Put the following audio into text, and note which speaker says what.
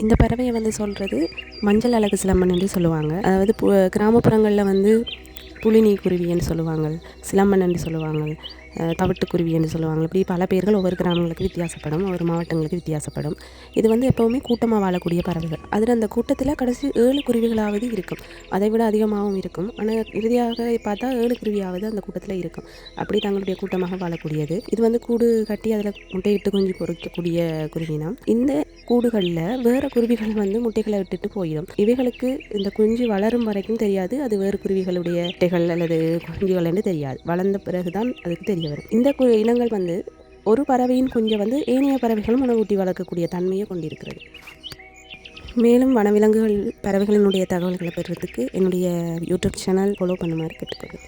Speaker 1: இந்த பறவையை வந்து சொல்கிறது மஞ்சள் அலகு சிலம்பன் என்று சொல்லுவாங்க. அதாவது கிராமப்புறங்களில் வந்து புலினி குருவி என்று சொல்லுவாங்க, சிலம்பன் என்று சொல்லுவாங்க, தவிட்டுக்குருவி என்று சொல்லுவாங்க. இப்படி பல பேர்கள் ஒவ்வொரு கிராமங்களுக்கு வித்தியாசப்படும், ஒவ்வொரு மாவட்டங்களுக்கு வித்தியாசப்படும். இது வந்து எப்போவுமே கூட்டமாக வாழக்கூடிய பறவைகள். அதில் அந்த கூட்டத்தில் கடைசி 7 குருவிகளாவது இருக்கும், அதை விட அதிகமாகவும் இருக்கும். ஆனால் இறுதியாக பார்த்தா 7 குருவியாவது அந்த கூட்டத்தில் இருக்கும். அப்படி தங்களுடைய கூட்டமாக வாழக்கூடியது. இது வந்து கூடு கட்டி அதில் முட்டையிட்டு குஞ்சு பொறிக்கக்கூடிய குருவினா. இந்த கூடுகளில் வேறு குருவிகள் வந்து முட்டைகளை விட்டுட்டு போயிடும். இவைகளுக்கு இந்த குஞ்சு வளரும் வரைக்கும் தெரியாது அது வேறு குருவிகளுடைய முட்டைகள் அல்லது குஞ்சுகள் என்று தெரியாது. வளர்ந்த பிறகுதான் அதுக்கு தெரிய வரும். இந்த இனங்கள் வந்து ஒரு பறவையின் குஞ்சை வந்து ஏனைய பறவைகளும் உணவூட்டி வளர்க்கக்கூடிய தன்மையை கொண்டிருக்கிறது. மேலும் வனவிலங்குகள் பறவைகளினுடைய தகவல்களை பெறுறதுக்கு என்னுடைய யூடியூப் சேனல் ஃபாலோ பண்ணுமாறு கேட்டுக்கொள்கிறேன்.